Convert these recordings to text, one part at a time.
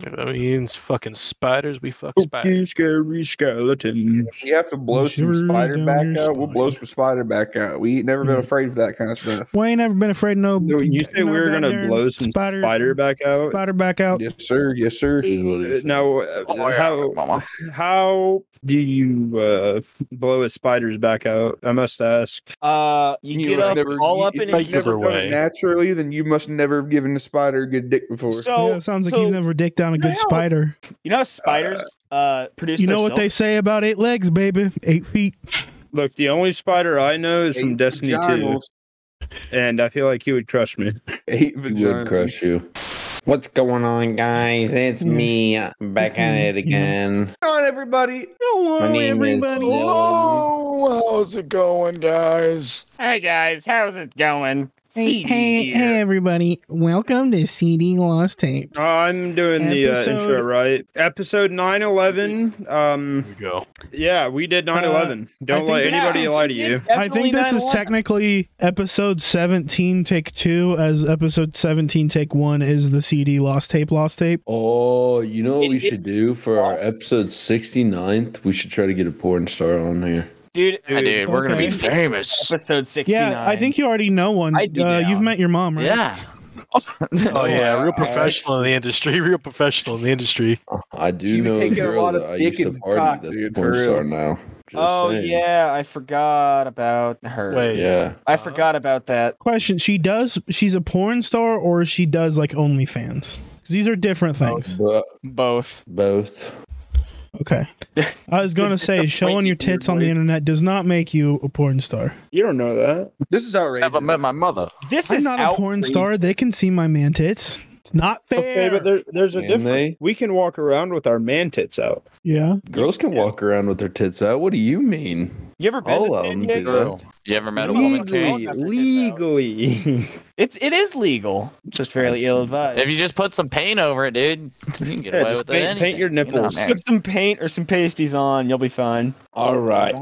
That means fucking spiders. We fuck Spooky, spiders. scary skeletons. If we have to blow some Shivers spider down back your out, we'll blow spine. some spider back out. We ain't never been Yeah. afraid of that kind of stuff. We ain't never been afraid of no. You say we were gonna goddamn blow some spider back out? Spider back out. Yes, sir. Yes, sir. Is what he said. Now, Mama. how do you blow a spider's back out? I must ask. You get must up never- all up if in you've his. never Either done it way. naturally, then you must never have given a spider a good dick before. So Yeah, it sounds like you've never dicked down a good Now- spider. You know how spiders produce. You know their what they silk? say about 8 legs, baby? 8 feet. Look, the only spider I know is from Eight Destiny 2, vaginas. and I feel like he would crush me. 8 He would vaginas. crush you. What's going on, guys? It's me back at it again. Come on, everybody. Hello, My name is everybody. Dylan. Oh, how's it going, guys? Hey guys, how's it going? Hey, everybody. Welcome to CD Lost Tapes. I'm doing the Episode- intro, right? Episode 9/11. Here we go. Yeah, we did 9/11. Don't I let think anybody this- lie to you. I think this is technically episode 17, take 2, as episode 17, take 1 is the CD Lost Tape. Oh, you know what we It- should do for our episode 69th? We should try to get a porn star on here. Dude, Yeah, dude, we're gonna be Okay. famous. episode 69. Yeah, I think you already know one. I'd be down. You've met your mom, right? Yeah. Oh yeah, real I- professional in the industry. Real professional in the industry. I do She be know a taking a girl lot of that I dick used to and party cock, that's a dude, porn for star real. now. Just Oh saying. yeah, I forgot about her. Wait. Yeah. I forgot about that. Question: she's a porn star, or she does like OnlyFans? Because these are different things. But Both. both. Okay. I was gonna say, showing your tits on the internet does not make you a porn star. You don't know that. This is outrageous. Never met my mother. This I'm is not a porn outrageous. star. They can see my man tits. It's not fair. Okay, but there's a Can difference. they? We can walk around with our man tits out. Yeah. Girls can walk around with their tits out. What do you mean? You ever been All to of San them Diego? do. Girl. You ever met a woman, Kane? Legally. It is legal. It's just fairly ill advised. If you just put some paint over it, dude, you can get Yeah, away just with paint- anything. paint your You know, nipples. man. Put some paint or some pasties on, you'll be fine. All right.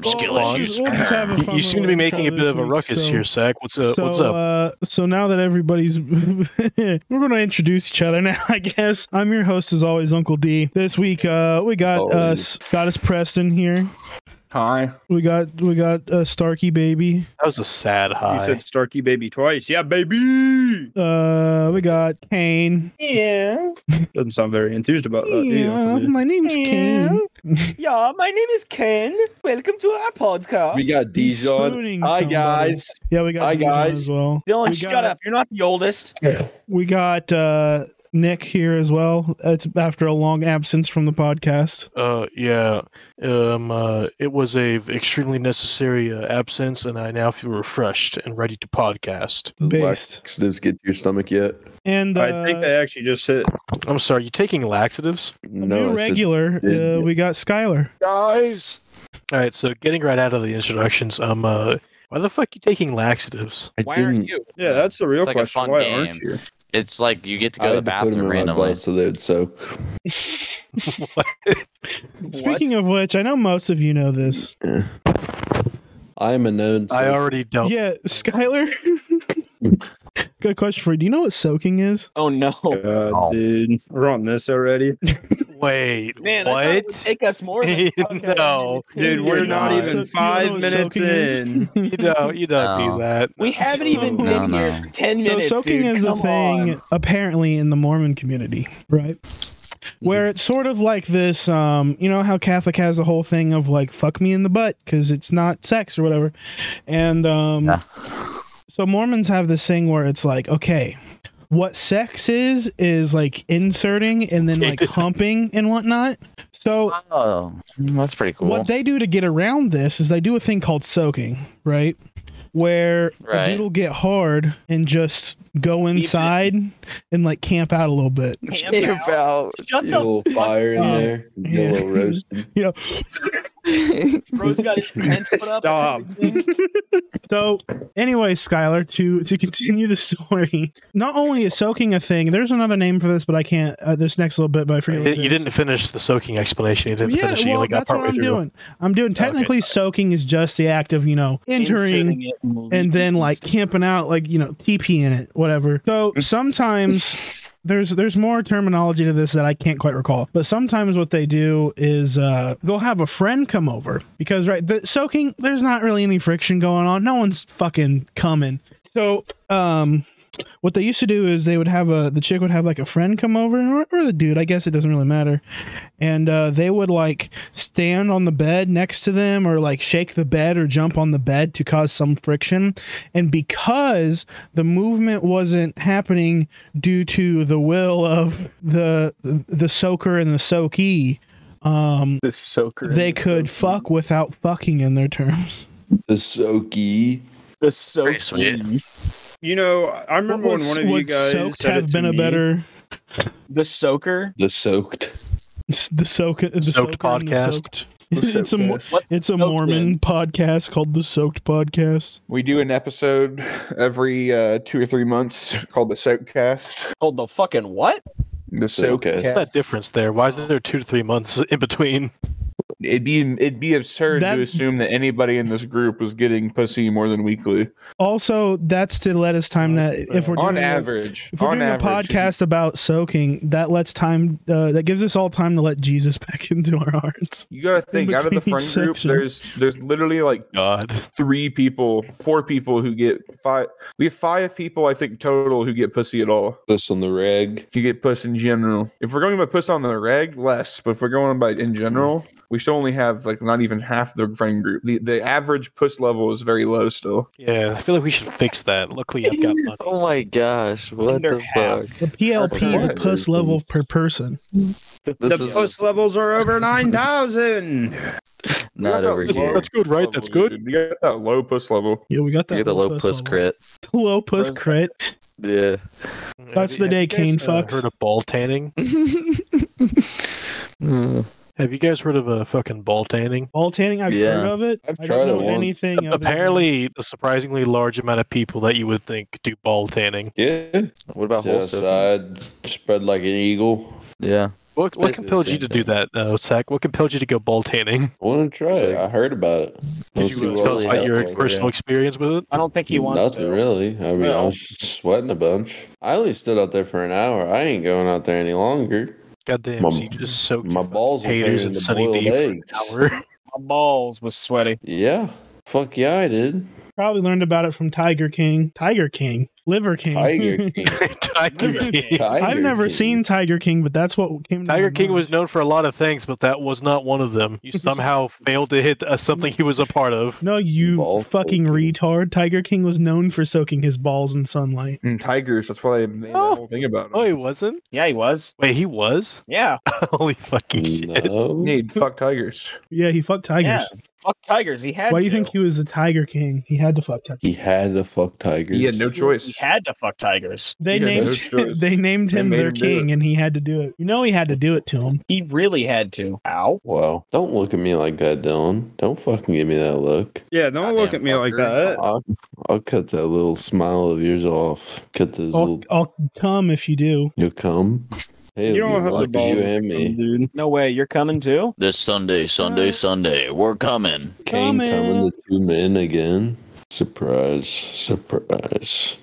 Skill Well, issues. we'll just have a fun You seem to little be making a intro bit of a this week, ruckus so- here, Zach. What's up? So now that everybody's, we're going to introduce each other now, I guess. I'm your host, as always, Uncle D. This week, we got always. got us Preston here. Hi. We got Starkey baby. That was a sad You high. said Starkey baby twice. Yeah, baby. We got Kane. Yeah. Doesn't sound very enthused about that. do you, Yeah, Uncle D? my name's Kane. Yeah, my name is Ken. Welcome to our podcast. We got He's Dijon. spooning Hi, somebody. guys. Yeah, we got Hi, Dijon guys. as well. Dylan, We shut got- up. You're not the oldest. We got Nick here as well. It's after a long absence from the podcast. Yeah. It was a extremely necessary absence, and I now feel refreshed and ready to podcast. Those Based. laxatives get to your stomach yet? And I think they actually just hit. I'm sorry. You taking laxatives? new I said- regular, yeah. we got Skyler. Guys. All right. So getting right out of the introductions. Why the fuck you taking laxatives? I Why aren't didn't. you? Yeah, that's the real It's like a question. fun Why game. aren't you? It's like you get to I go to the had to put them bathroom in my randomly. butt so they'd soak. Speaking of which, I know most of you know this. I am a known. I soak. already don't. Yeah, Skyler. Good question for you. Do you know what soaking is? Oh no. God, dude. We're on this already. Wait. Man, I thought it would what? take us more than No. Dude, we're not So- even you don't know 5 what minutes soaking is? in. You don't No. do that. We haven't even So- been No, here no. for 10 So minutes. soaking dude. is a Come thing on. apparently in the Mormon community, right? Where it's sort of like this, you know how Catholic has a whole thing of like fuck me in the butt because it's not sex or whatever, and Yeah. so Mormons have this thing where it's like, okay, what sex is like inserting and then like humping and whatnot. So Oh, that's pretty cool. what they do to get around this is they do a thing called soaking, right? Where a Right. dude will get hard and just go inside and like camp out a little bit. Camp out. Shut Get a the little fuck fire in up. there. Get Yeah. a little roasted. You know, Bro's got his tent put up. Stop. So, anyway, Skyler, to continue the story, not only is soaking a thing, there's another name for this, but I can't, this next little bit, but I forget what it is. You didn't finish the soaking explanation. You didn't finish it. You only got that's what partway I'm through. doing. I'm doing, technically, soaking is just the act of, entering and then, like, camping out, like, TP in it, whatever. So, sometimes... There's more terminology to this that I can't quite recall. But sometimes what they do is they'll have a friend come over because the soaking, there's not really any friction going on. No one's fucking coming. So what they used to do is they would have the chick would have like a friend come over or the dude, I guess it doesn't really matter. And they would like stand on the bed next to them or like shake the bed or jump on the bed to cause some friction. And because the movement wasn't happening due to the will of the soaker and the soakee, The soaker. they could fuck without fucking in their terms. The soaky. The soaker. Pretty sweet. I remember when one of you guys soaked said have it to been a me. better The soaker. The soaked. the soaked podcast. It's a Mormon podcast called the Soaked Podcast. We do an episode every 2 or 3 months called the Soakcast. Called the fucking what? The Soakcast. What's Soakcast. that difference there? Why is there 2 to 3 months in between? It'd be absurd to assume that anybody in this group was getting pussy more than weekly. Also, that's to let us time that if we're doing On average. if we're doing a podcast about soaking, that lets time that gives us all time to let Jesus back into our hearts. You gotta think, out of the between friend each group, section. there's literally like God. 4 people who get 5. We have 5 people, I think, total who get pussy at all. Puss on the reg. You get puss in general. If we're going by puss on the reg, less. But if we're going by in general, we should only have like not even half the friend group. The average puss level is very low still. Yeah, I feel like we should fix that. Luckily, I've got money. Oh my gosh, what Under the fuck? The PLP, the puss level per person. This is Post levels are over 9,000. not over here. That's good, right? That's good. You got that low puss level. Yeah, we got that. You're the low puss level. crit. Low puss crit. Yeah. That's the day Kane fucks. Heard of ball tanning? Have you guys heard of fucking ball tanning? Ball tanning, I've Yeah. heard of it. I've I tried don't it know once. anything. other than- Apparently, a surprisingly large amount of people that you would think do ball tanning. Yeah. What about Sit whole soaking? outside, spread like an eagle. Yeah. What Basically compelled the you to same do that, Zach? What compelled you to go ball tanning? I want to try it. I heard about it. Did you tell us about your personal experience with it? I don't think he wants Nothing to. really. I mean, I Well. was sweating a bunch. I only stood out there for an hour. I ain't going out there any longer. Goddamn, My- so you just soaked My your balls will turn haters in into Sunny boiled D for an eggs. hour. My balls was sweaty. Yeah. Fuck yeah, I did. Probably learned about it from Tiger King. Liver King. Tiger King. Tiger King. I've never King. seen Tiger King, but that's what came to Tiger my King mind. was known for a lot of things, but that was not one of them. You somehow failed to hit something he was a part of. No, you Ball fucking soaking. retard. Tiger King was known for soaking his balls in sunlight. And tigers, that's why they made Oh. that whole thing about Oh, them. he wasn't? Yeah, he was. Wait, he was? Yeah. Holy fucking shit. No. Yeah, he'd fuck tigers. Yeah, he fucked tigers. Fuck tigers. He had Why do you to. think he was the Tiger King? He had to fuck tigers. He had to fuck tigers. He had no choice. He had to fuck tigers. They He had no named choice. they named They him made their him do king, it. and he had to do it. You know, he had to do it to him. He really had to. Ow. Wow. Don't look at me like that, Dylan. Don't fucking give me that look. Yeah, don't look at me like that. I'll cut that little smile of yours off. Cut those little. I'll come if you do. You'll come. Hey, You don't have the lucky balls, you and me. dude. No way. You're coming too? This Sunday, we're coming. Kane Coming. coming to 2 men again. Surprise. Surprise.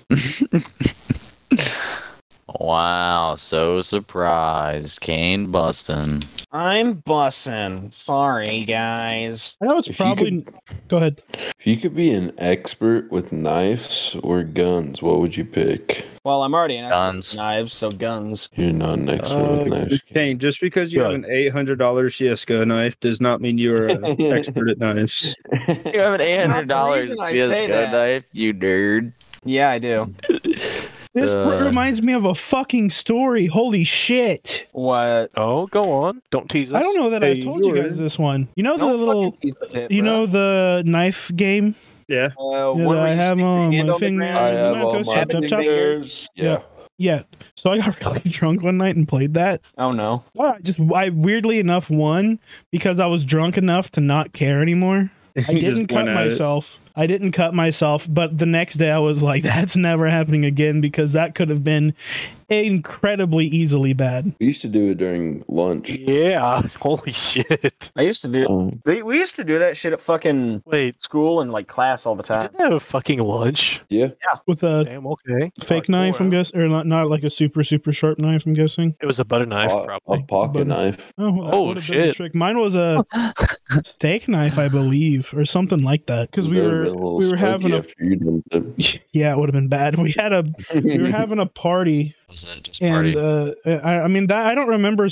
Wow, so surprised. Kane busting. I'm bussin'. Sorry, guys. I know it's If you probably. Go ahead. If you could be an expert with knives or guns, what would you pick? Well, I'm already an expert Guns. with knives, so guns. You're not an expert with knives. Kane, just because you have an $800 CSGO knife does not mean you are an expert at knives. You have an $800 Not the reason I say CSGO that. knife, you nerd. Yeah, I do. This Uh. reminds me of a fucking story. Holy shit! What? Oh, go on. Don't tease us. I don't know that I Hey, told you you guys this one. You know the Don't little. fucking tease the pit, You bro. know the knife game. Yeah. Yeah, when I you have stick your on hand my on the finger. ground, I have Marcos, all chop, my chop, chop. fingers. Yeah. Yeah. So I got really drunk one night and played that. Oh no. I weirdly enough won because I was drunk enough to not care anymore. I didn't cut myself. I didn't cut myself, but the next day I was like, that's never happening again because that could have been incredibly easily bad. We used to do it during lunch. Yeah, holy shit. I used to do. We used to do that shit at fucking school and like class all the time. Didn't have a fucking lunch. Yeah. With a Damn, okay. fake knife, I'm guessing, or not like a super sharp knife, I'm guessing. It was a butter knife, probably. A pocket knife. Oh, well, that would have been the trick. Mine was a steak knife, I believe, or something like that. Because we were having a yeah, it would have been bad. We were having a party. Wasn't it just And party? I mean that I don't remember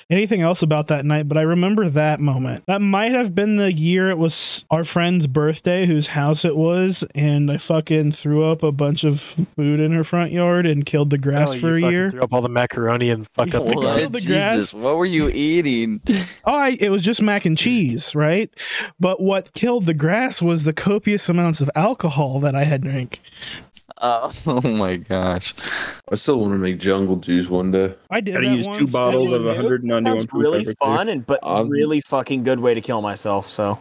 anything else about that night, but I remember that moment. That might have been the year it was our friend's birthday, whose house it was, and I fucking threw up a bunch of food in her front yard and killed the grass for a year. Threw up all the macaroni and fucked up the What? garden. Jesus, what were you eating? It was just mac and cheese, right? But what killed the grass was the copious amounts of alcohol that I had drank. Oh my gosh. I still want to make jungle juice one day. I did. Gotta use 2 bottles of 191 Sounds proof. really fun, but really fucking good way to kill myself. So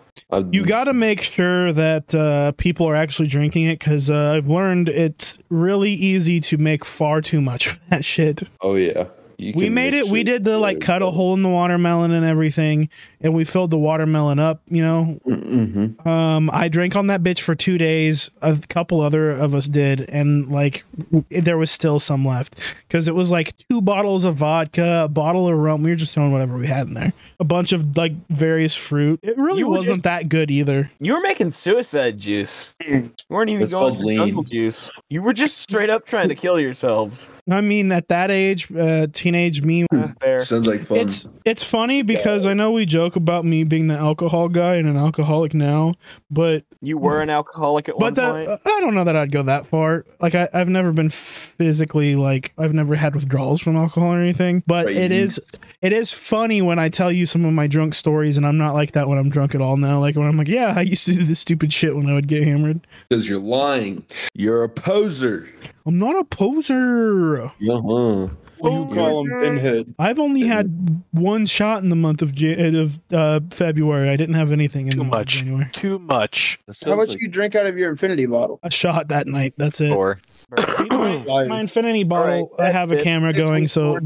you got to make sure that people are actually drinking it, because I've learned it's really easy to make far too much of that shit. Oh yeah. We made it. We did the cut a hole in the watermelon and everything, and we filled the watermelon up. I drank on that bitch for 2 days. A couple other of us did, and there was still some left because it was like 2 bottles of vodka, a bottle of rum. We were just throwing whatever we had in there. A bunch of various fruit. It really wasn't that good either. You were making suicide juice. You weren't even going for jungle juice. You were just straight up trying to kill yourselves. I mean, at that age, teenage me. Sounds like fun. It's funny because I know we joke about me being the alcohol guy and an alcoholic now, but you were an alcoholic at one point. I don't know that I'd go that far. I've never been physically I've never had withdrawals from alcohol or anything. But it is funny when I tell you some of my drunk stories, and I'm not like that when I'm drunk at all now. Like when I'm like, yeah, I used to do this stupid shit when I would get hammered. Because you're lying. You're a poser. I'm not a poser. Uh-huh. You call him Pinhead. I've only had 1 shot in the month of February. I didn't have anything in January. Too much. How much you drink out of your infinity bottle? A shot that night. That's it. 4. My infinity bottle. I have a camera going, so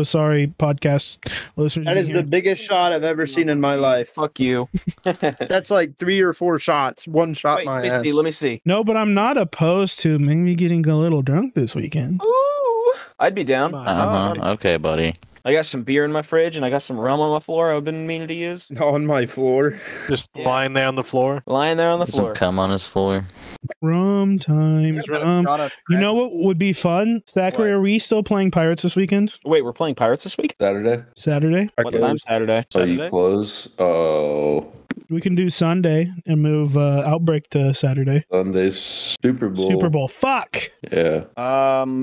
sorry, podcast listeners. That is the biggest shot I've ever seen in my life. Fuck you. That's like 3 or 4 shots. 1 shot. Wait, let me see. No, but I'm not opposed to maybe getting a little drunk this weekend. Ooh, I'd be down. Okay, buddy. I got some beer in my fridge and I got some rum on my floor I've been meaning to use. On my floor. Just lying there on the floor. Lying there on the floor. Come on his floor. Rum times. You know what would be fun? Zachary, are we still playing Pirates this weekend? Wait, we're playing Pirates this week? Saturday? What time Saturday? Are you close? Oh. We can do Sunday and move Outbreak to Saturday. Sunday's Super Bowl. Fuck. Yeah.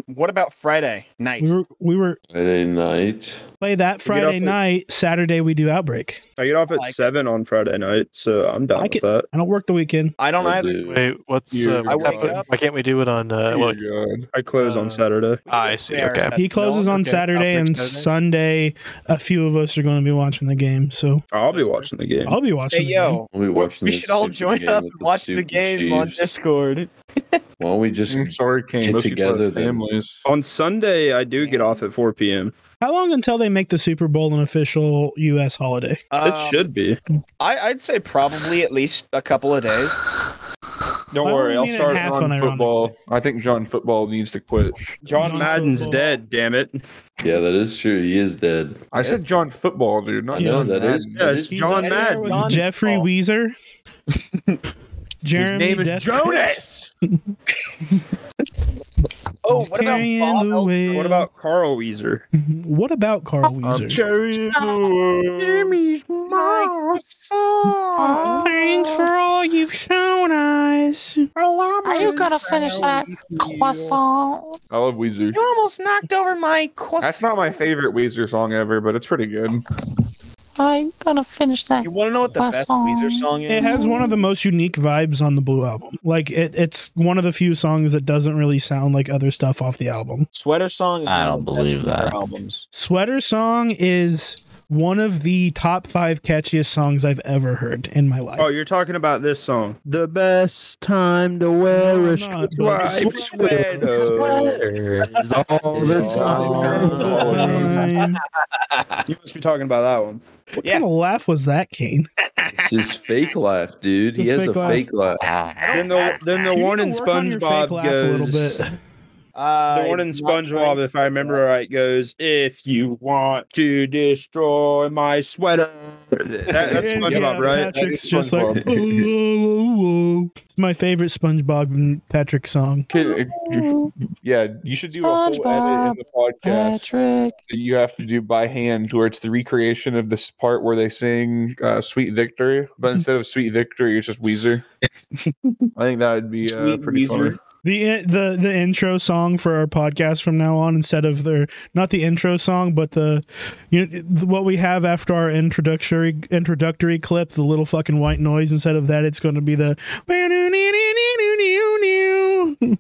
What about Friday night? We were Friday night. Play that Friday night. Saturday we do Outbreak. I get off at 7 on Friday night, so I'm down with that. I don't work the weekend. I don't either. Wait, what's happening? Why can't we do it on? I close on Saturday. I see. Okay. He closes on Saturday, and Sunday a few of us are going to be watching the game. So I'll be watching the game. I'll be watching. Yo, we should all join up and watch the game on Discord. Why don't we just Kane, get together families? On Sunday, I do get off at 4 p.m. How long until they make the Super Bowl an official U.S. holiday? It should be. I'd say probably at least a couple of days. Don't worry, I'll start on football. I think John Football needs to quit. John Madden's dead, damn it. Yeah, that is true. He is dead. I said John Football, dude. Not John Madden. It's John Madden. With Jeffrey Weezer. Jeremy His name is Jonas. Oh, what about Bob? What about Carl Weezer? What about Carl Weezer? Jimmy's my song. Thanks for all you've shown us. Are you gonna finish that croissant? I love Weezer. You almost knocked over my croissant. That's not my favorite Weezer song ever, but it's pretty good. I'm gonna finish that. You want to know what the best Weezer song is? It has one of the most unique vibes on the Blue album. Like it's one of the few songs that doesn't really sound like other stuff off the album. Sweater Song is I one don't of the believe best Weezer that. albums. Sweater Song is one of the top 5 catchiest songs I've ever heard in my life. Oh, you're talking about this song. The best time to wear No, a I'm not, striped sweater is all the time. You must be talking about that one. What kind of laugh was that, Kane? It's his fake laugh, dude. He has a fake laugh. Then the one in SpongeBob goes. A little bit. The one in SpongeBob, if I remember right, goes, "If you want to destroy my sweater." That's SpongeBob, right? Patrick's just like, oh. It's my favorite SpongeBob and Patrick song. Yeah, you should do a whole edit in the podcast Patrick. that you have to do by hand, where it's the recreation of this part where they sing "Sweet Victory," but instead of "Sweet Victory," it's just Weezer. I think that would be pretty funny. The intro song for our podcast from now on, instead of not the intro song, but what we have after our introductory clip, the little fucking white noise. Instead of that, it's going to be the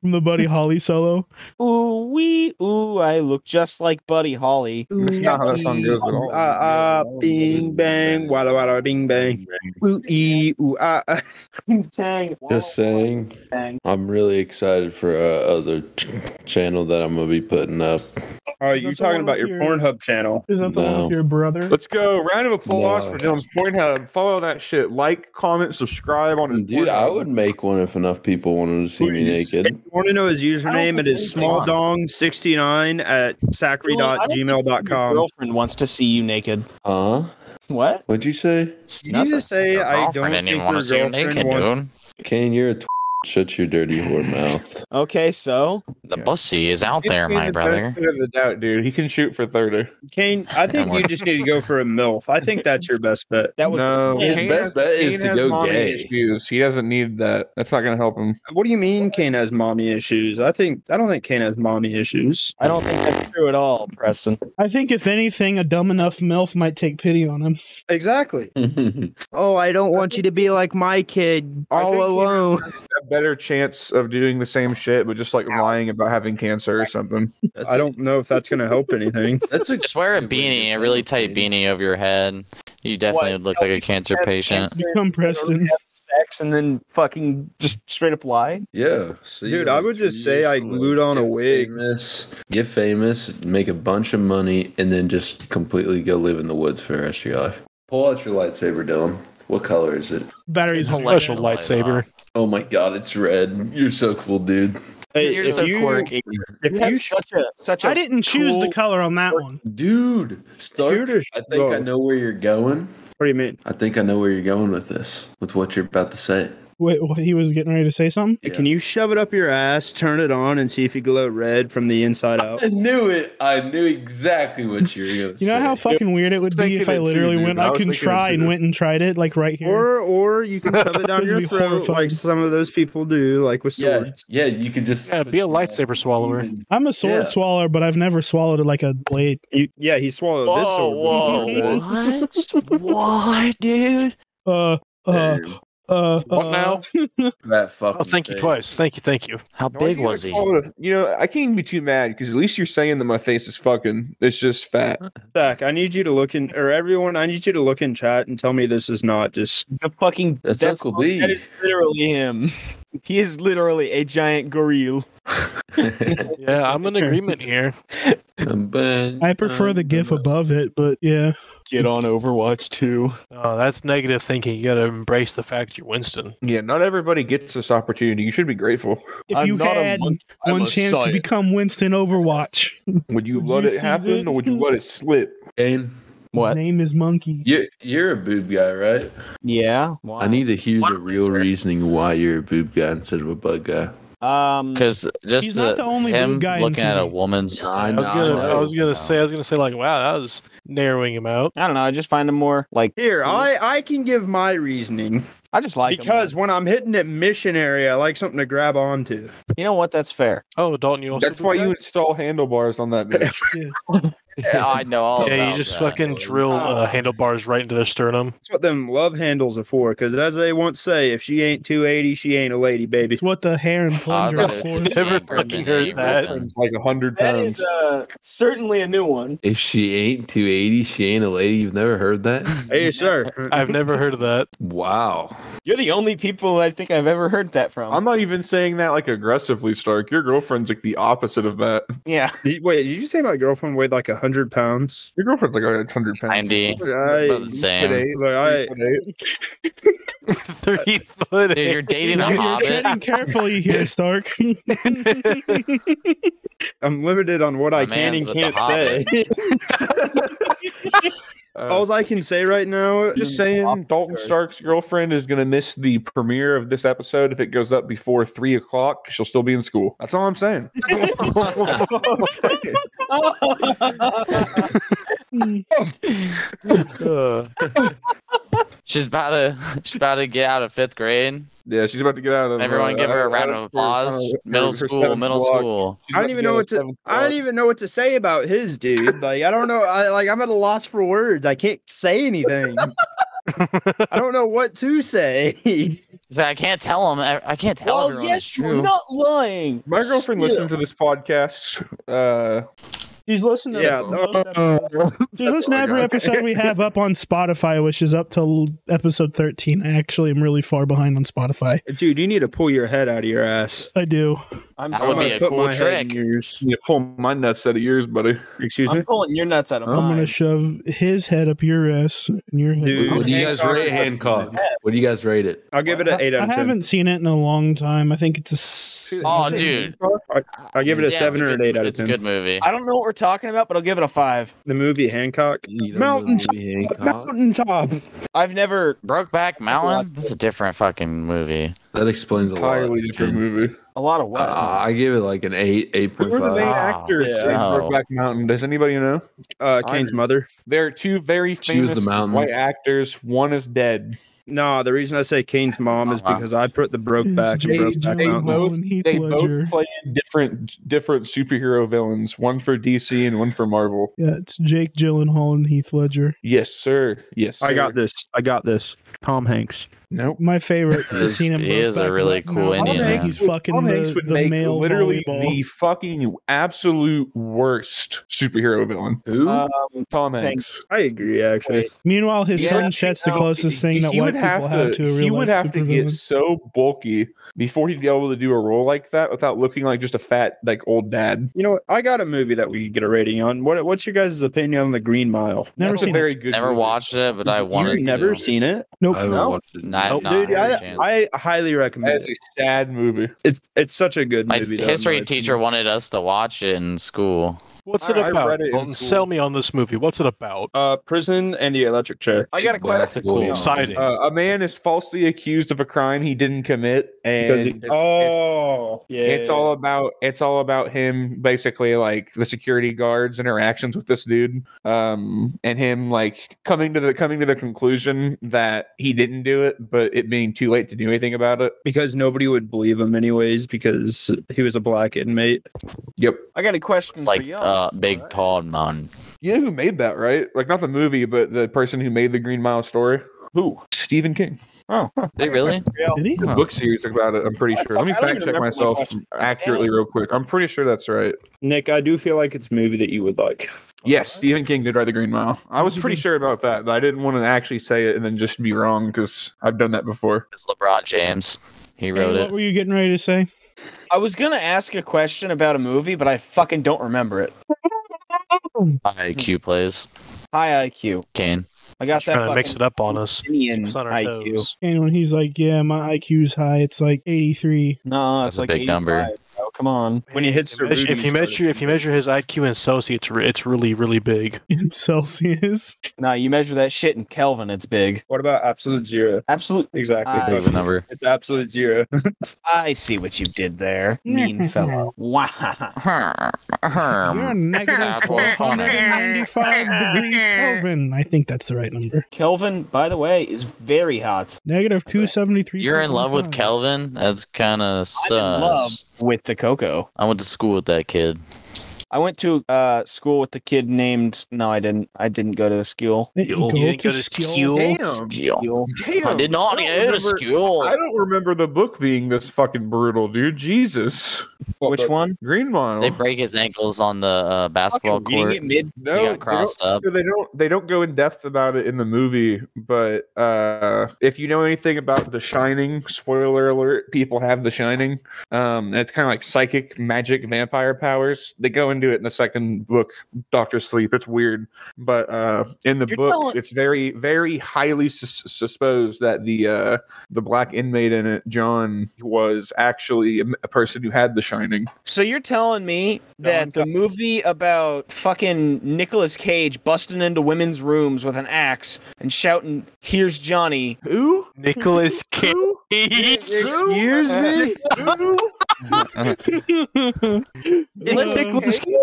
from the Buddy Holly solo. Ooh wee ooh, I look just like Buddy Holly. That's not how that song goes at all. Bing bang, walla walla, bing bang. Ooh ee ooh ah. Just saying, I'm really excited for other channel that I'm gonna be putting up. Oh, you're talking about your Pornhub channel? Is that the one with your brother? Let's go. Round of applause for Dylan's Pornhub. Follow that shit. Like, comment, subscribe on his Dude, Pornhub. I would make one if enough people wanted to see me naked. If you want to know his username, it is smalldong69 at sacri.gmail.com. Your girlfriend wants to see you naked. Huh? What? What'd you say? Did you just say I don't think your girlfriend wants... Kane, you're a shut your dirty whore mouth. Okay, so the pussy is out there, my brother. Benefit of the doubt, dude. He can shoot for 30. Kane, I think you just need to go for a MILF. I think that's your best bet. That was his best bet is to go gay. Issues. He doesn't need that. That's not going to help him. What do you mean Kane has mommy issues? I don't think Kane has mommy issues. I don't think that's true at all, Preston. I think if anything, a dumb enough MILF might take pity on him. Exactly. Oh, I don't want you to be like my kid, all alone. A better chance of doing the same shit, but just like lying about having cancer or something. I don't know if that's going to help anything. Just wear a beanie, a really tight beanie over your head. You definitely would look like a cancer patient. Become Preston. Sex and then fucking just straight up lie. Yeah, dude, I would just say I glued on a wig. Get famous, make a bunch of money, and then just completely go live in the woods for the rest of your life. Pull out your lightsaber, Dylan. What color is it? Battery's a special lightsaber. Oh my god, it's red. You're so cool, dude. Hey, You're so quirky. If you such a I didn't choose the color on that one. Dude, Stark, I think I know where you're going. What do you mean? I think I know where you're going with this, with what you're about to say. Wait, what, he was getting ready to say something? Yeah. Can you shove it up your ass, turn it on, and see if you glow red from the inside out? I knew it. I knew exactly what you were going to say. You know how fucking weird it would be if I literally went, I can try and went and tried it, like right here. Or you can shove it down your throat like some of those people do, like with swords. Yeah, you could just... Yeah, be a lightsaber swallower. I'm a sword swallower, but I've never swallowed it like a blade. He swallowed this sword. Whoa, what? What, dude? What now? That fucking Oh, thank you twice. Thank you. How big was he? You know, I can't even be too mad because at least you're saying that my face is fucking. It's just fat. Zach, I need you to look in, or everyone, I need you to look in chat and tell me this is not just the fucking. That's Uncle D. That is literally him. He is literally a giant gorilla. Yeah, I'm in agreement here. I prefer the GIF above it, but yeah. Get on Overwatch 2. Oh, that's negative thinking. You got to embrace the fact you're Winston. Yeah, not everybody gets this opportunity. You should be grateful. If you had one chance to become Winston Overwatch, would you let it happen or would you let it slip? Kane, what? His name is Monkey. You're a boob guy, right? Yeah. Wow. I need to hear the real reasoning why you're a boob guy instead of a bug guy. Because just he's not the only him guy looking at a CD. woman's. I was gonna say like, wow, that was narrowing him out. I don't know. I just find him more like here. I can give my reasoning. I just like because when I'm hitting it missionary, I like something to grab onto. You know what? That's fair. Oh, Dalton, you also that's why you install handlebars on that bitch. Yeah, I know all Yeah, about you just that. fucking drill handlebars right into their sternum. That's what them love handles are for. Because as they once say, if she ain't 280, she ain't a lady, baby. It's what the hair and plunger is for. Never fucking heard that. It's like 100 That pounds. is certainly a new one. If she ain't 280, she ain't a lady. You've never heard that? Hey, sir. I've never heard of that. Wow. You're the only people I think I've ever heard that from. I'm not even saying that like aggressively, Stark. Your girlfriend's like the opposite of that. Yeah. Wait, did you say my girlfriend weighed like 100 pounds? Your girlfriend's like 100 pounds. 90. I, About the same. Look, 3 foot. Dude, you're dating a You're hobbit. treading carefully here, Stark. I'm limited on what I can man's and with the can't Hobbit. say. All I can say right now, Just saying, Dalton Stark's girlfriend is going to miss the premiere of this episode if it goes up before 3 o'clock. She'll still be in school. That's all I'm saying. She's about to get out of 5th grade. Yeah, she's about to get out of. Everyone give her a round of applause. Middle school. I don't even know what to. I don't even know what to say about his dude. Like I don't know. I'm at a loss for words. I can't say anything. I don't know what to say. So I can't tell him. I can't tell everyone it's true. You're not lying. My girlfriend listens to this podcast. She's listening to She's listening to every episode we have up on Spotify, which is up till episode 13. I actually am really far behind on Spotify. Dude, you need to pull your head out of your ass. I do. That would be a cool trick. You pull my nuts out of yours, buddy. Excuse me? I'm pulling your nuts out of I'm mine. going to shove his head up your ass and your head. Dude, What do you guys rate Hancock? What do you guys rate it? I'll give it an 8 out of 10. I haven't seen it in a long time. I think it's a Oh, dude. I'll give it a Yeah, 7 or an 8 out of 10. It's a good movie. I don't know what we're talking about, but I'll give it a 5. The movie Hancock. Mountaintop. I've never. Brokeback Mountain? That's a different fucking movie. That explains a lot. Entirely different movie. A lot of what? I give it like an 8, 8.5. Who are the main actors in Brokeback Mountain? Does anybody know? Kane's mother. There are 2 very famous white actors. One is dead. No, the reason I say Kane's mom is because I put the Brokeback in Brokeback Mountain. They both play different superhero villains. One for DC and one for Marvel. Yeah, it's Jake Gyllenhaal and Heath Ledger. Yes, sir. Yes, sir. I got this. Tom Hanks. Nope. My favorite scene in He is a really cool Indian. He's fucking the male literally volleyball. the fucking absolute worst superhero villain. Who? Tom Hanks. I agree, actually. Meanwhile, his son Chet's the closest thing that white people have to a real He would have to get supervillain. so bulky before he'd be able to do a role like that without looking like just a fat, like, old dad. You know what? I got a movie that we could get a rating on. What's your guys' opinion on The Green Mile? Never That's a seen very it. good Never movie. watched it, but I wanted to. You've never seen it? Nope. I haven't watched it. Not Dude, a chance. I highly recommend That's it. a sad movie. It's such a good My movie. though, history in my teacher wanted us to watch it in school. What's it I about? read it in Dalton, school. sell me on this movie. What's it about? Prison and the electric chair. I got a Well, that's question. cool. Exciting. A man is falsely accused of a crime he didn't commit, and Because it's all about him basically, like, the security guards' interactions with this dude, and him like coming to the conclusion that he didn't do it, but it being too late to do anything about it. because nobody would believe him anyways because he was a black inmate. Yep. I got a question It's for like y'all. big tall man. You know who made that, right? Like, not the movie, but the person who made the Green Mile story. Who? Stephen King. Oh, They really? Did he? The book series about it, I'm pretty sure. Let me I don't fact even check remember my myself question. accurately real quick. I'm pretty sure that's right. Nick, I do feel like it's a movie that you would like. Yes, Stephen King did write The Green Mile. I was pretty sure about that, but I didn't want to actually say it and then just be wrong because I've done that before. It's LeBron James. He Hey, wrote what it. were you getting ready to say? I was gonna ask a question about a movie, but I fucking don't remember it. IQ plays. High IQ. Kane. I got that. Trying to mix it up on us. Indian It's on our IQ. toes. And when he's like, "Yeah, my IQ's high," it's like 83. No, That's it's a like big number. 85. Oh, come on. When he hits the If you measure his IQ in Celsius, it's really, really big. In Celsius. No, you measure that shit in Kelvin. It's big. What about absolute zero? Absolute. Exactly. Big of a number. It's absolute zero. I see what you did there, mean fellow. Wow. You're negative Apple 495 degrees Kelvin. I think that's the right number. Kelvin, by the way, is very hot. Negative 273. You're in love with Kelvin? That's kind of I'm in love sus. with the cocoa. I went to school with that kid. I went to school with a kid named. No, I didn't. I didn't go to the school. You didn't go to school? Damn. I did not go to school. I don't remember the book being this fucking brutal, dude. Jesus. Which one? Green Mile. They break his ankles on the basketball court. No, he got crossed up. They don't go in depth about it in the movie, but if you know anything about The Shining, spoiler alert, people have The Shining. And it's kind of like psychic magic vampire powers. They go into it in the second book, Doctor Sleep. It's weird, but in the book, it's very, very highly supposed that the black inmate in it, John, was actually a person who had The Shining. So you're telling me that the movie about fucking Nicolas Cage busting into women's rooms with an axe and shouting, "Here's Johnny." Who? Nicolas Cage. Excuse me? It's Nicolas Cage.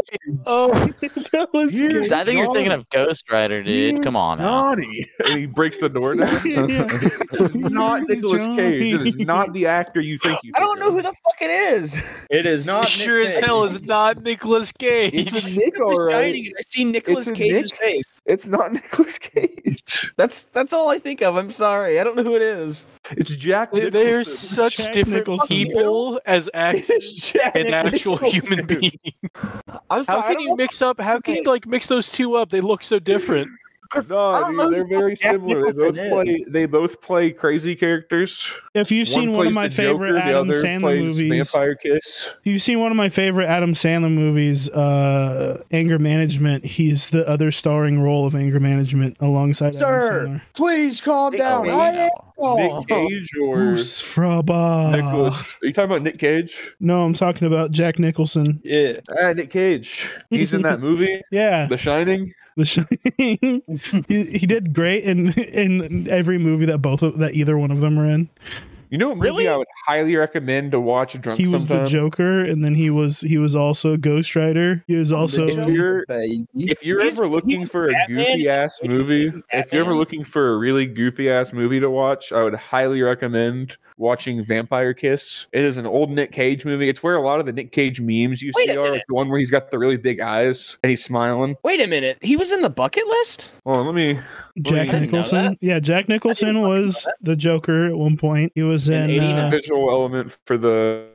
I think you're thinking of Ghost Rider, dude. Come on. Johnny. And he breaks the door down. It's not Nicolas Cage. It is not the actor you think you I don't know who the fuck it is. It is not. It sure as hell is not Nicolas Cage. It's Nick, all right. I see Nicolas Cage's face. It's not Nicolas Cage. That's all I think of. I'm sorry. I don't know who it is. It's Jack Nicholson. They're such different people as actors and actual human beings. I'm sorry. How can you mix up? How can you mix those two up? They look so different. No, dude, they're very similar. They both play crazy characters. If you've seen one of my favorite Adam Sandler movies, Vampire Kiss. If you've seen one of my favorite Adam Sandler movies, Anger Management, he's the other starring role of Anger Management alongside Adam Sandler. Please calm down. Nick Cage or Who's Fraba? Nicholas? Are you talking about Nick Cage? No, I'm talking about Jack Nicholson. Yeah, Nick Cage. He's in that movie. Yeah, The Shining. The Shining. he did great in every movie that either one of them were in. You know, really, I would highly recommend to watch Drunk. He was the Joker, and then he was also Ghost Rider. He was also. If you're ever looking for a goofy ass movie, if you're ever looking for a really goofy ass movie to watch, I would highly recommend watching Vampire Kiss. It is an old Nick Cage movie. It's where a lot of the Nick Cage memes you see are, like the one where he's got the really big eyes and he's smiling. Wait a minute, he was in the bucket list? Well, let me. Jack Nicholson. Yeah, Jack Nicholson was the Joker at one point. He was in a visual element for the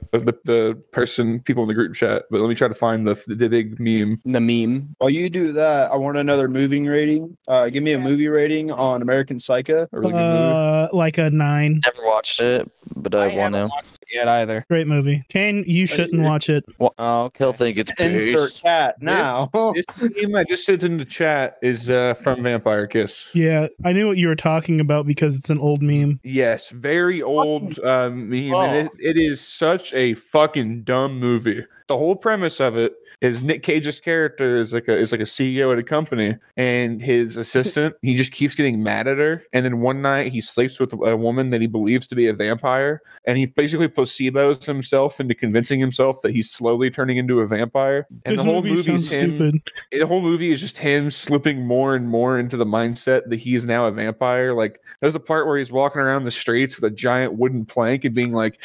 people in the group chat. But let me try to find the big meme. The meme. While you do that, I want another movie rating. Give me a movie rating on American Psycho. A really good movie. Like a 9. Never watched it, but I want to. Watched it yet either. Great movie. Kane, you shouldn't watch it. Well, He'll think it's insert based. chat now. This meme I just sent in the chat is from Vampire Kiss. Yeah, I knew what you were talking about because it's an old meme. Yes, very old meme. And it is such a fucking dumb movie. The whole premise of it is Nick Cage's character is like a CEO at a company, and his assistant, he just keeps getting mad at her. And then one night he sleeps with a woman that he believes to be a vampire, and he basically placebos himself into convincing himself that he's slowly turning into a vampire. And This the whole movie sounds stupid. The whole movie is just him slipping more and more into the mindset that he is now a vampire. Like, there's a part where he's walking around the streets with a giant wooden plank and being like,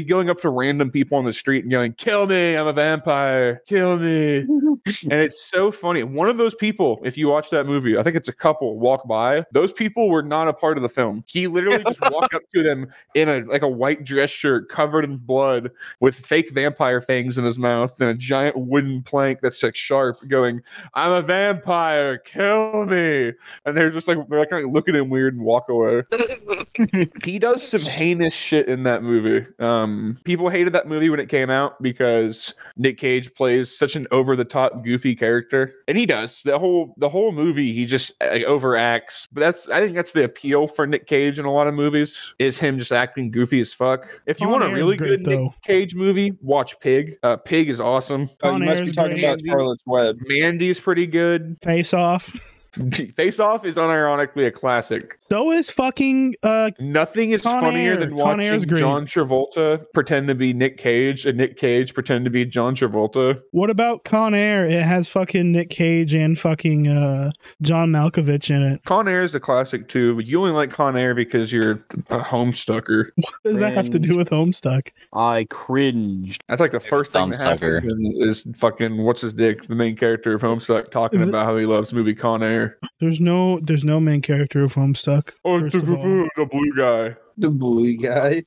going up to random people on the street and yelling, "Kill me, I'm a vampire, kill me." And it's so funny. One of those people, if you watch that movie, I think it's a couple, walk by. Those people were not a part of the film. He literally just walked up to them in a white dress shirt covered in blood with fake vampire fangs in his mouth and a giant wooden plank that's like sharp, going, "I'm a vampire, kill me." And they're just like, they're kind of looking at him weird and walk away. He does some heinous shit in that movie. People hated that movie when it came out because Nick Cage plays such an over-the-top goofy character, and he does the whole movie. He just overacts, but I think that's the appeal for Nick Cage in a lot of movies, is him just acting goofy as fuck. If you want a really good Nick Cage movie, watch Pig. Pig is awesome. You must be talking about Charlotte's Web. Mandy's pretty good. Face Off. Face Off is unironically a classic. So is fucking nothing is Con funnier Air. than Con Air's watching great. John Travolta pretend to be Nick Cage and Nick Cage pretend to be John Travolta. What about Con Air? It has fucking Nick Cage and fucking John Malkovich in it. Con Air is a classic too, but you only like Con Air because you're a homestucker. What does that have to do with Homestuck? I cringed. That's like the first thing that happens is fucking what's his dick, the main character of Homestuck, talking about how he loves the movie Con Air. There's no main character of Homestuck. Oh, the blue guy. The blue guy.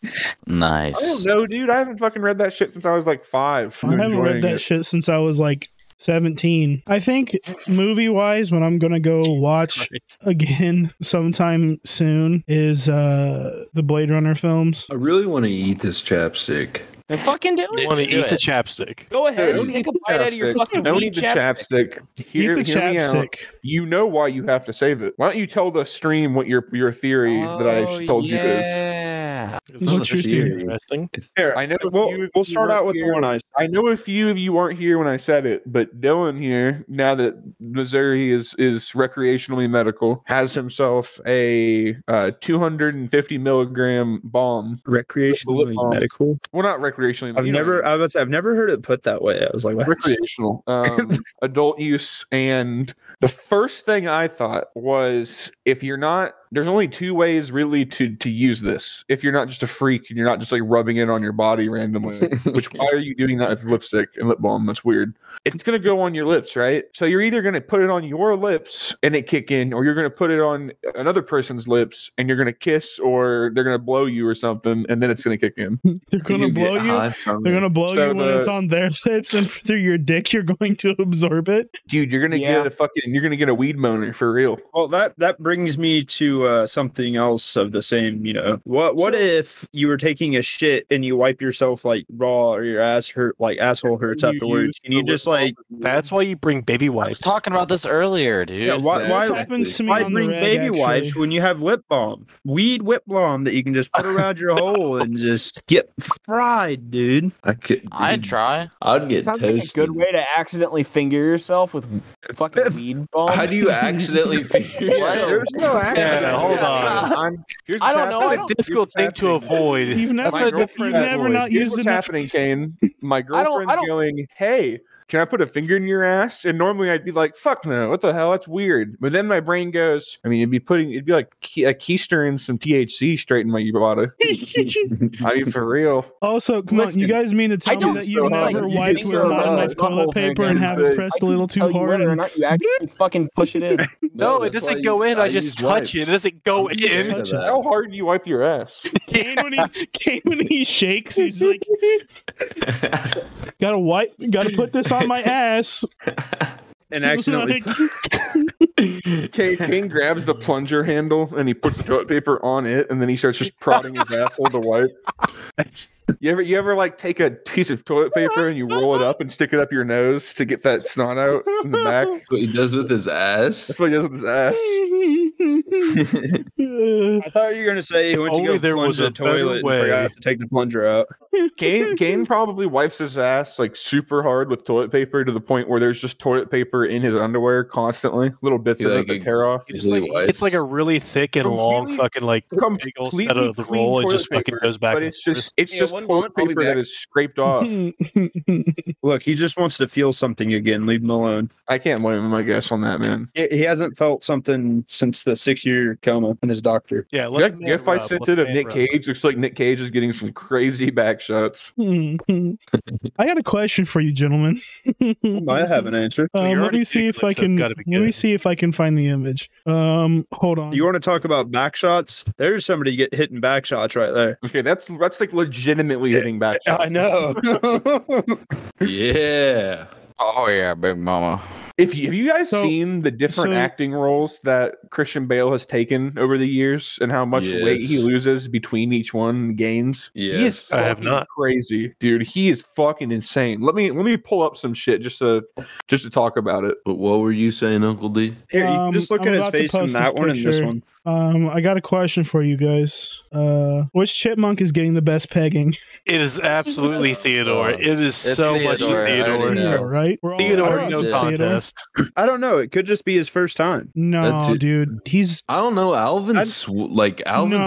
Nice. I don't know, dude. I haven't fucking read that shit since I was like 5. I haven't read that shit since I was like 17. I think movie wise, when I'm gonna go watch again sometime soon is the Blade Runner films. I really want to eat this chapstick. Then fucking do it. You want to eat the chapstick? Go ahead and take a bite out of your fucking Don't weed eat the chapstick. Hear me out. You know why you have to save it. Why don't you tell the stream what your theory that I told you is? What's your theory? Interesting. Here, I know we'll start out with the one I know a few of you weren't here when I said it, but Dylan here, now that Missouri is recreationally medical, has himself a 250 milligram bomb. Recreationally medical? Well, not recreationally. I've never heard it put that way. I was like, what? Recreational, adult use. And the first thing I thought was, if you're not, there's only 2 ways really to use this. If you're not just a freak and you're not just like rubbing it on your body randomly, which why are you doing that with lipstick and lip balm? That's weird. It's going to go on your lips, right? So you're either going to put it on your lips and it kick in, or you're going to put it on another person's lips and you're going to kiss, or they're going to blow you or something, and then it's going to kick in. They're going to blow you? They're going to blow you when it's on their lips, and through your dick you're going to absorb it? Dude, you're going to get a weed boner for real. Well, that brings me to something else of the same, What if you were taking a shit and you wipe yourself like raw, or your asshole hurts afterwards? Can you just like? That's why you bring baby wipes. I was talking about this earlier, dude. Yeah, why happens to me why on bring the reg, baby actually? wipes when you have lip balm, weed lip balm that you can just put around your hole and just get fried, dude? I'd try. I'd get Sounds toasted. like a good way to accidentally finger yourself with fucking weed balm. How do you accidentally finger yourself? There's no accident. Yeah, hold on. I don't know. That's a difficult thing to avoid. You've never not Here's used what's it. happening, Kane. My girlfriend's going, hey, can I put a finger in your ass? And normally I'd be like, fuck no, what the hell? That's weird. But then my brain goes, I mean, it'd be like a keister and some THC straight in my body. I mean, for real. Also, come on, you guys mean to tell me that you've never wiped with not enough toilet paper and have it pressed a little too hard? Whether or not you actually fucking push it in. No, it doesn't go in. I just touch it. It doesn't go in. How hard do you wipe your ass? Kane, when he shakes, he's like, gotta put this on my ass. And accidentally. Kane grabs the plunger handle and he puts the toilet paper on it, and then he starts just prodding his asshole to wipe. You ever like take a piece of toilet paper and you roll it up and stick it up your nose to get that snot out in the back? That's what he does with his ass. That's what he does with his ass. I thought you were gonna say he went to go plunge the toilet and forgot to take the plunger out. Kane probably wipes his ass like super hard with toilet paper to the point where there's just toilet paper in his underwear constantly, little bits of it that tear off. It's like a really thick and long fucking like big old set of the roll. It just fucking goes back. But it's just toilet paper that is scraped off. Look, he just wants to feel something again. Leave him alone. I can't blame him, I guess, on that, man. He hasn't felt something since the 6-year coma in his doctor. Yeah, if I sent it of Nick Cage, looks like Nick Cage is getting some crazy back shots. I got a question for you, gentlemen. I have an answer. Let me see if I can find the image. Hold on. You want to talk about back shots? There's somebody hitting back shots right there. Okay, that's like legitimately hitting back shots. I know. Yeah. Oh yeah, big mama. Have you guys seen the different acting roles that Christian Bale has taken over the years and how much weight he loses between each one and gains? Yes, I have not. Crazy, dude. He is fucking insane. Let me pull up some shit just to talk about it. But what were you saying, Uncle D? Here, you can just look at his face in that one and this one. I got a question for you guys. Which chipmunk is getting the best pegging? It is absolutely Theodore. It is so much Theodore, right? Theodore, no contest. honest. I don't know. It could just be his first time. No, dude. I don't know. Alvin's like Alvin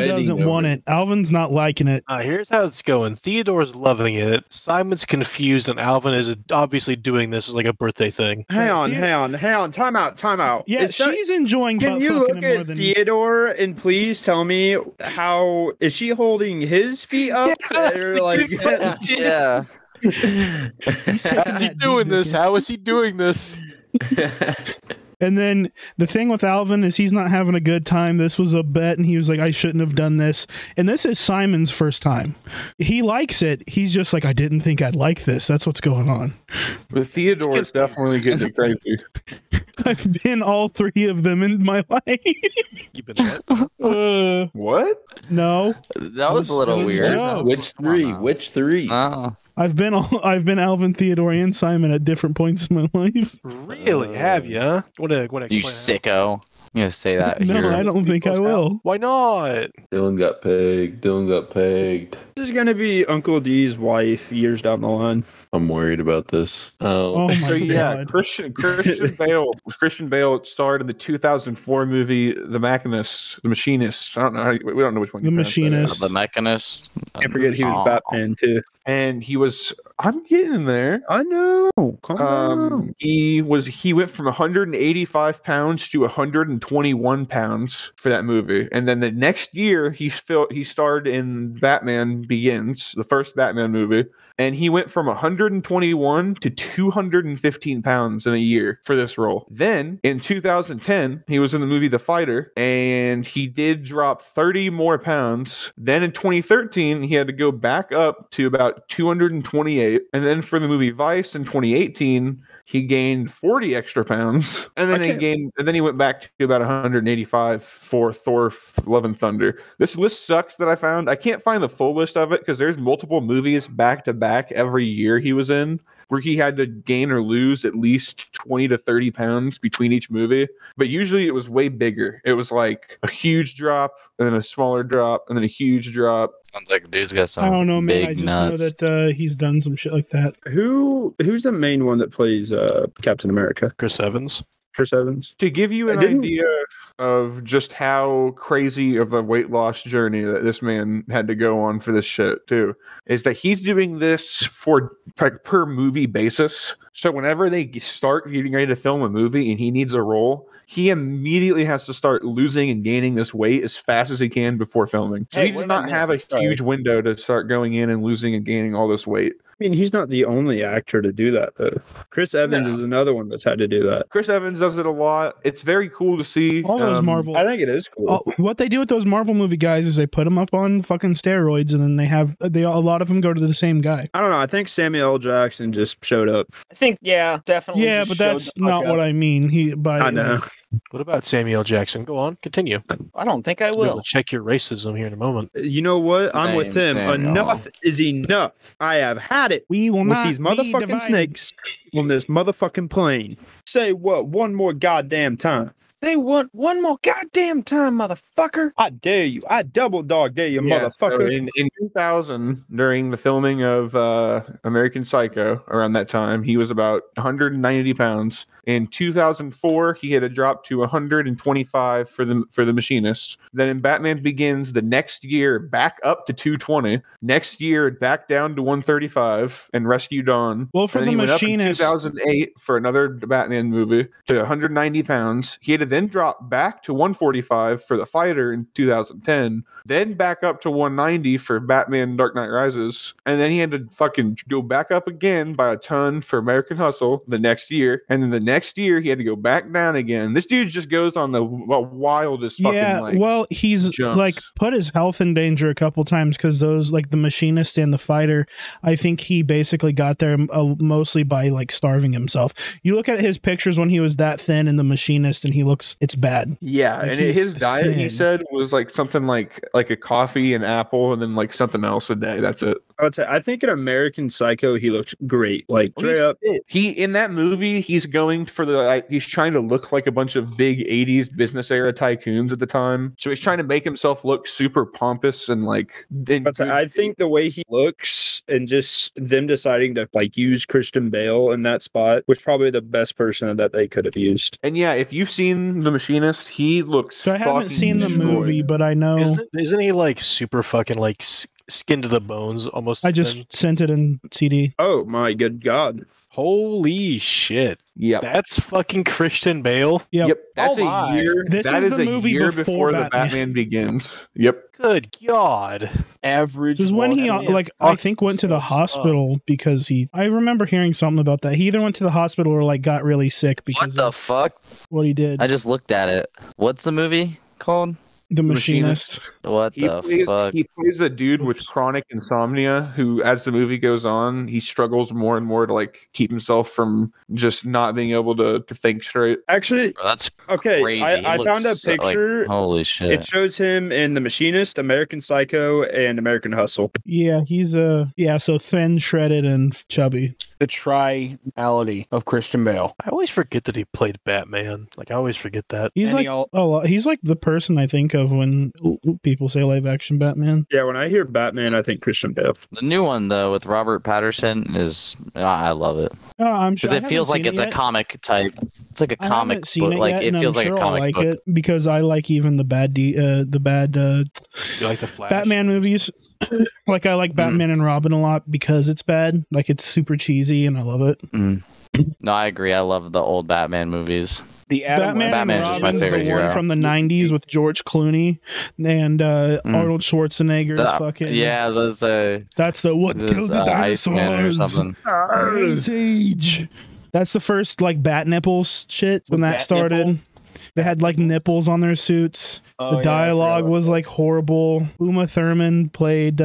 doesn't want it. Alvin's not liking it. Here's how it's going. Theodore's loving it. Simon's confused, and Alvin is obviously doing this as like a birthday thing. Hang on. Time out. Yeah, she's enjoying. Can you look at Theodore and please tell me how is she holding his feet up? Yeah. How's he doing this? How is he doing this? And then the thing with Alvin is he's not having a good time. This was a bet, and he was like, I shouldn't have done this. And this is Simon's first time. He likes it. He's just like, I didn't think I'd like this. That's what's going on. But Theodore is definitely getting crazy. I've been all three of them in my life. You've been what? No. That was a little weird. Which three? Oh. I've been Alvin, Theodore, and Simon at different points in my life. Really? Have you? You sicko. You gonna say that? No, here. I don't think I will. Why not? Dylan got pegged. This is gonna be Uncle D's wife years down the line. I'm worried about this. Oh my God. Christian Bale starred in the 2004 movie The Machinist. I don't know. We don't know which one. The Machinist. The Machinist. Can't forget he was Batman too. And he was. I'm getting there. I know. Calm down. He went from 185 pounds to 121 pounds for that movie, and then the next year he starred in Batman Begins, the first Batman movie, and he went from 121 to 215 pounds in a year for this role. Then in 2010, he was in the movie The Fighter, and he did drop 30 more pounds. Then in 2013, he had to go back up to about 228, and then for the movie Vice in 2018, he gained 40 extra pounds, and then he went back to about 185 for Thor: Love and Thunder. This list sucks that I found. I can't find the full list of it because there's multiple movies back to back every year he was in where he had to gain or lose at least 20 to 30 pounds between each movie. But usually it was way bigger. It was like a huge drop, and then a smaller drop, and then a huge drop. Sounds like dude's got some. I don't know, man. I just nuts. know that he's done some shit like that. Who's the main one that plays Captain America? Chris Evans. To give you an idea of just how crazy of a weight loss journey that this man had to go on for this shit too, is that he's doing this for per movie basis. So whenever they start getting ready to film a movie and he needs a role, he immediately has to start losing and gaining this weight as fast as he can before filming. So he does not have a huge window to start going in and losing and gaining all this weight. I mean, he's not the only actor to do that, though. Chris Evans is another one that's had to do that. Chris Evans does it a lot. It's very cool to see. All those Marvel. I think it is cool. What they do with those Marvel movie guys is they put them up on fucking steroids, and then a lot of them go to the same guy. I don't know. I think Samuel L. Jackson just showed up. I think, definitely. Yeah, but that's not what I mean. I know. What about Samuel Jackson? Go on, continue. I don't think I will. Check your racism here in a moment. You know what? I'm with him. Enough is enough. I have had it. We will not these motherfucking snakes on this motherfucking plane. Say what one more goddamn time. Say one more goddamn time, motherfucker. I dare you. I double dog dare you, motherfucker. So in 2000, during the filming of American Psycho, around that time, he was about 190 pounds. In 2004, he had a drop to 125 for the Machinist. Then in Batman Begins, the next year, back up to 220. Next year, back down to 135 and Rescue Dawn. Well, for the Machinist, went up in 2008 for another Batman movie to 190 pounds. He had to then drop back to 145 for The Fighter in 2010. Then back up to 190 for Batman Dark Knight Rises. And then he had to fucking go back up again by a ton for American Hustle the next year. And then the next year, he had to go back down again. This dude just goes on the wildest fucking, he's jumps. Like put his health in danger a couple times because those, like the Machinist and the Fighter, I think he basically got there mostly by like starving himself. You look at his pictures when he was that thin in the Machinist and it's bad. Yeah, like and his diet, thin. he said, was like something like a coffee, an apple, and then like something else a day. That's it. I think in American Psycho he looks great. Like straight up, he in that movie he's going for the he's trying to look like a bunch of big 80s business era tycoons at the time. So he's trying to make himself look super pompous and like. I think the way he looks and just them deciding to like use Christian Bale in that spot was probably the best person that they could have used. And yeah, if you've seen The Machinist, he looks. So I haven't seen the movie, but I know. Isn't he like super fucking like skin to the bones almost? I just sent it in CD. Oh my good God. Holy shit. Yeah. That's fucking Christian Bale. Yep. That's a year. This that is is the a movie year before the Batman Begins. Yep. Good God. Average. This is when he I think went to the hospital because I remember hearing something about that. He either went to the hospital or like got really sick because What the fuck? What he did. I just looked at it. What's the movie called? The Machinist. What the fuck? He plays a dude with chronic insomnia who, as the movie goes on, he struggles more and more to like keep himself from just not being able to think straight. Actually, Bro, that's okay. crazy. I found a picture. Like, holy shit! It shows him in The Machinist, American Psycho, and American Hustle. Yeah, he's so thin, shredded, and chubby. The triality of Christian Bale. I always forget that he played Batman. Like I always forget that. He's he's like the person I think of when people say live action Batman. Yeah, when I hear Batman, I think Christian Bale. The new one though with Robert Patterson is I love it. Oh, I'm sure because it feels like it's a comic type. It's like a comic book. Like it feels like a comic book. It because I like even the bad you like the Flash Batman movies. Like I like Batman and Robin a lot because it's bad. Like it's super cheesy and I love it. No, I agree. I love the old Batman movies. The Batman and Robin's the one from the 90s with George Clooney and Arnold Schwarzenegger's fucking. Yeah, that's the what killed the dinosaurs. Or something. Ice Age. That's the first like bat nipples shit when that started. Nipples? They had like nipples on their suits. The dialogue was like horrible. Uma Thurman played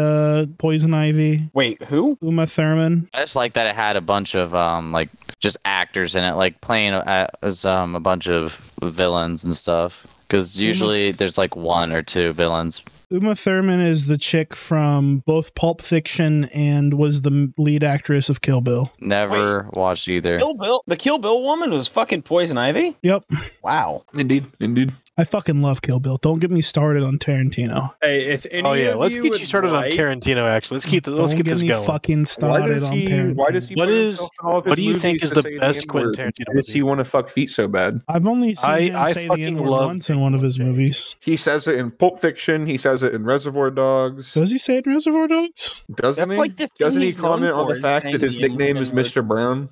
Poison Ivy. Wait, who? Uma Thurman. I just like that it had a bunch of like just actors in it, like playing as a bunch of villains and stuff. Because usually there's like one or two villains. Uma Thurman is the chick from both Pulp Fiction and was the lead actress of Kill Bill. Never watched either. Kill Bill? The Kill Bill woman was fucking Poison Ivy? Yep. Wow. Indeed. I fucking love Kill Bill. Don't get me started on Tarantino. Hey, if any let's get you started on Tarantino. Actually, let's get this going. Fucking started on Tarantino. Why does he? What do you think is the best Quentin Tarantino movie? Does he want to fuck feet so bad? I've only seen him say the N-word once in one of his movies. He says it in Pulp Fiction. He says it in Reservoir Dogs. Does he say it in Reservoir Dogs? Doesn't he? Like Doesn't he comment on the fact that his nickname is Mr. Brown?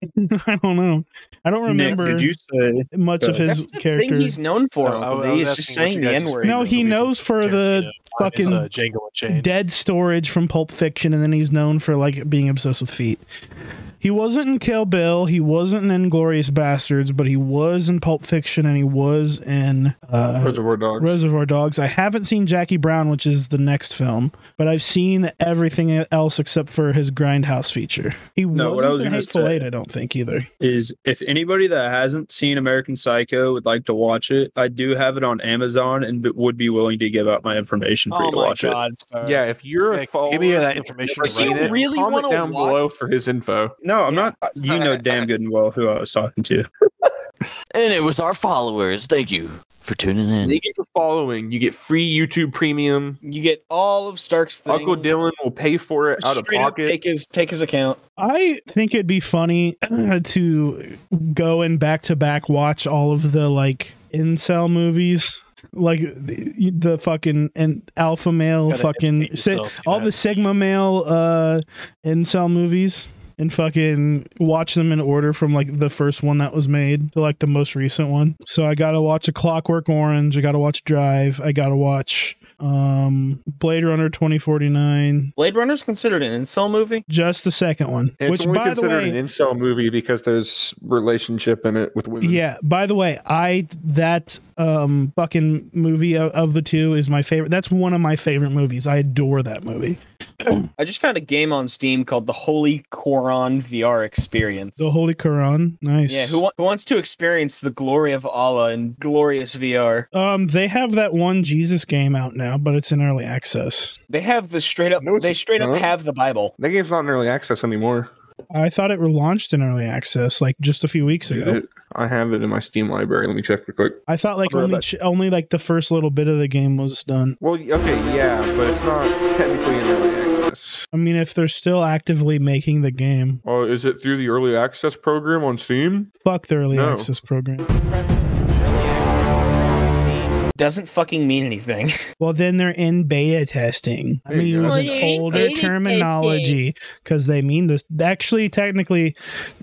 I don't know. I don't remember much of his character. Thing he's known for. He's just saying the N-word. No, he knows for the fucking Django Unchained. Dead Storage from Pulp Fiction, and then he's known for like being obsessed with feet. He wasn't in Kill Bill, he wasn't in Inglourious Bastards, but he was in Pulp Fiction and he was in Reservoir Dogs. I haven't seen Jackie Brown, which is the next film, but I've seen everything else except for his Grindhouse feature. He wasn't in Hateful Eight, I don't think either. Is if anybody that hasn't seen American Psycho would like to watch it, I do have it on Amazon and would be willing to give out my information for you to watch it. Yeah, if you're a follower, give me that information. Really comment down below for his info. No, I'm not. You know damn good and well who I was talking to. And it was our followers. Thank you for tuning in. Thank you for following. You get free YouTube Premium. You get all of Stark's things. Uncle Dylan will pay for it out of pocket. Take his account. I think it'd be funny to go and back-to-back watch all of the like incel movies. Like the fucking and alpha male fucking all the sigma male incel movies and fucking watch them in order from like the first one that was made to like the most recent one. So I gotta watch A Clockwork Orange, I gotta watch Drive, I gotta watch Blade Runner 2049. Blade Runner's considered an incel movie? Just the second one. It's which only by the considered way, an incel movie because there's relationship in it with women. Yeah, by the way, that fucking movie of the two is my favorite. That's one of my favorite movies. I adore that movie. I just found a game on Steam called the Holy Quran VR Experience. The Holy Quran, nice. Yeah, who wants to experience the glory of Allah in glorious VR? They have that one Jesus game out now, but it's in early access. They have the straight up. They straight up have the Bible. That game's not in early access anymore. I thought it launched in early access like just a few weeks ago. I have it in my Steam library. Let me check real quick. I thought like only like the first little bit of the game was done. Well, okay, yeah, but it's not technically in early access. I mean, if they're still actively making the game. Oh, is it through the early access program on Steam? Fuck the early access program. Doesn't fucking mean anything. Well, then they're in beta testing. I'm going to use an older terminology because they mean this. Actually, technically,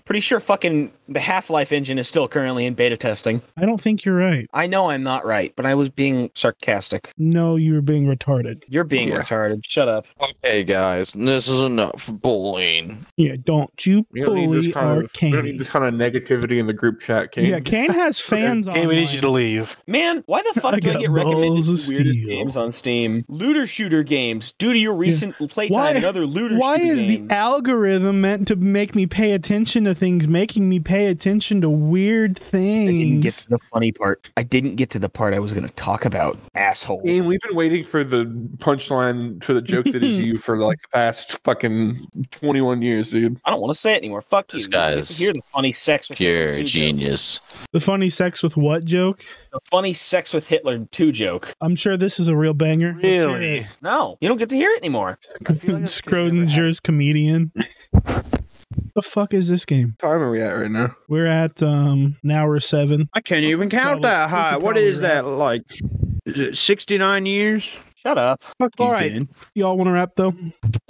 pretty sure fucking the Half-Life engine is still currently in beta testing. I don't think you're right. I know I'm not right, but I was being sarcastic. No, you were being retarded. You're being retarded. Shut up. Okay, guys, this is enough bullying. Yeah, don't you bully our Kane. We don't need this kind of negativity in the group chat, Kane. Yeah, Kane has fans on. Kane, we need you to leave. Man, why the fuck do I get recommended the weirdest games on Steam? Looter shooter games. Due to your recent playtime and other looter why shooter is games. The algorithm meant to make me pay attention to things, making me pay attention to weird things? I didn't get to the funny part. I didn't get to the part I was going to talk about, asshole. Kane, we've been waiting for the punchline for the joke that is you for like the past fucking 21 years, dude. I don't want to say it anymore. Fuck This you. guy's You hear the funny sex with pure Hitler 2 genius. The funny sex with what joke? The funny sex with Hitler 2 joke. I'm sure this is a real banger. Really? No, you don't get to hear it anymore. Schrodinger's comedian. The fuck is this game? What time are we at right now? We're at an hour 7. I can't even count that high. What is that, like 69 years? Shut up. All right. Y'all want to wrap though?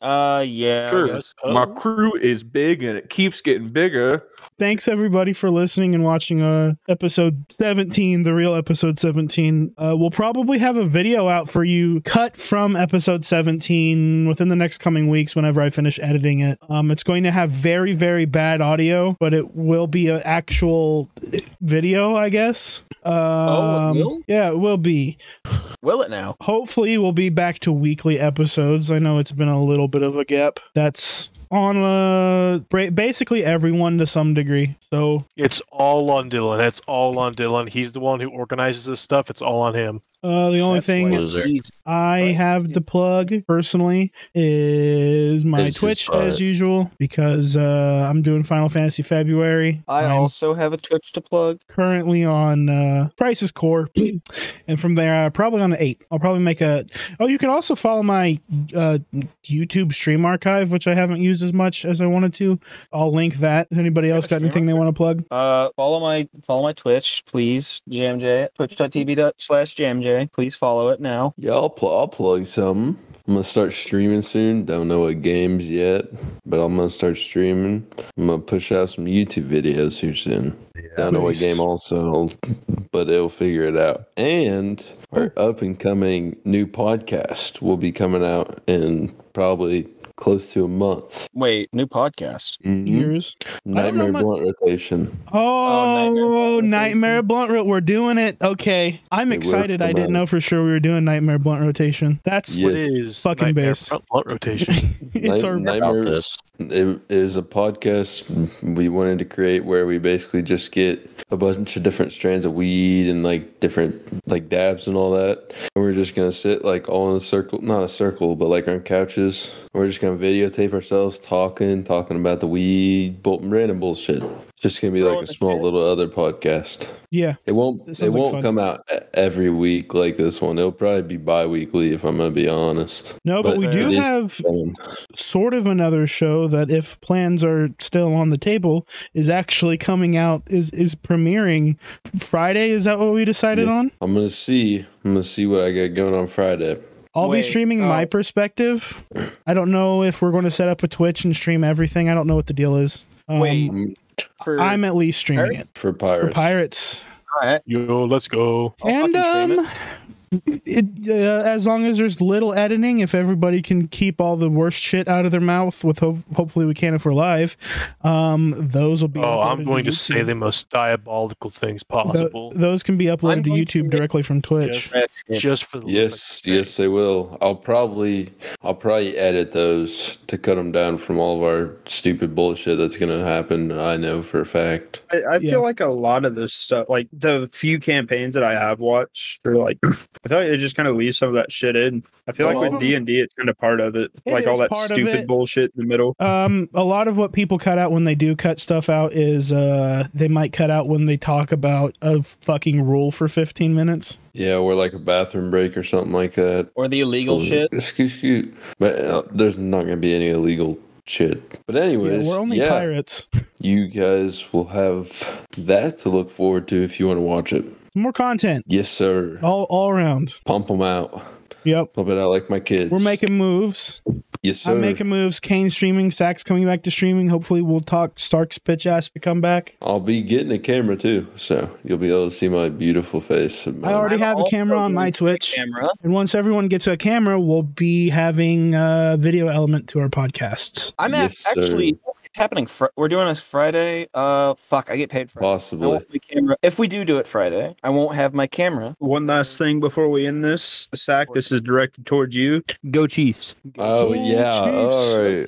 Yeah. Sure. My crew is big and it keeps getting bigger. Thanks everybody for listening and watching episode 17, the real episode 17. We'll probably have a video out for you cut from episode 17 within the next coming weeks whenever I finish editing it. It's going to have very, very bad audio, but it will be an actual video, I guess. It will? Yeah, it will be. Will it now? Hopefully we'll be back to weekly episodes. I know it's been a little bit of a gap. That's on basically everyone to some degree. So it's all on Dylan. It's all on Dylan. He's the one who organizes this stuff. It's all on him. The only thing I have to plug personally is my Twitch as usual because I'm doing Final Fantasy February. I'm also have a Twitch to plug. Currently on Crisis Core, and from there probably on the 8. I'll probably make a. Oh, you can also follow my YouTube stream archive, which I haven't used as much as I wanted to. I'll link that. Anybody else got anything they want to plug? Follow my Twitch, please. JamJ, twitch.tv/JamJ. Please follow it now. Yeah, I'll plug something. I'm gonna start streaming soon. Don't know what games yet, but I'm gonna start streaming. I'm gonna push out some YouTube videos here soon. Don't know what game also, but it'll figure it out. And our up and coming new podcast will be coming out in probably close to a month. Wait, new podcast? Years? Nightmare Blunt Rotation. Oh, Nightmare Blunt. We're doing it. Okay. I'm excited. I didn't know for sure we were doing Nightmare Blunt Rotation. That's what is fucking Nightmare base. Blunt Rotation. It's our Nightmare. It is a podcast we wanted to create where we basically just get a bunch of different strands of weed and like different like dabs and all that. And we're just gonna sit like all in a circle, not a circle, but like on couches. We're just gonna videotape ourselves talking about the weed, random bullshit. Just gonna be like a small little other podcast. Yeah, it won't come out every week like this one. It'll probably be bi-weekly if I'm gonna be honest. No, but we do have sort of another show that, if plans are still on the table, is actually coming out. Is premiering Friday. Is that what we decided on? I'm gonna see what I got going on Friday. I'll be streaming my perspective. I don't know if we're going to set up a Twitch and stream everything. I don't know what the deal is. I'm at least streaming it for Pirates. Yo, let's go. And As long as there's little editing, if everybody can keep all the worst shit out of their mouth, with hopefully we can if we're live, those will be. Oh, I'm going to say the most diabolical things possible. Those can be uploaded to YouTube directly from Twitch. Just for the yes, they will. I'll probably edit those to cut them down from all of our stupid bullshit that's gonna happen. I know for a fact. I feel like a lot of this stuff, like the few campaigns that I have watched, are like I feel like they just kind of leave some of that shit in. I feel like with D&D, it's kind of part of it, like all that stupid bullshit in the middle. A lot of what people cut out when they do cut stuff out is they might cut out when they talk about a fucking rule for 15 minutes. Yeah, or like a bathroom break or something like that. Or the illegal shit. Excuse. But there's not going to be any illegal shit. But anyways, we're only pirates. You guys will have that to look forward to if you want to watch it. More content. Yes, sir. All around. Pump them out. Yep. Pump it out like my kids. We're making moves. Yes, sir. I'm making moves. Kane streaming. Sack's coming back to streaming. Hopefully we'll talk Stark's bitch ass to come back. I'll be getting a camera too, so you'll be able to see my beautiful face. I already have a camera on my Twitch. And once everyone gets a camera, we'll be having a video element to our podcasts. I'm actually... It's happening. We're doing this Friday. Fuck, I get paid Friday. Possibly. I won't have my camera. If we do it Friday, I won't have my camera. One last thing before we end this, Sack. This is directed towards you. Go Chiefs. Oh yeah. All right.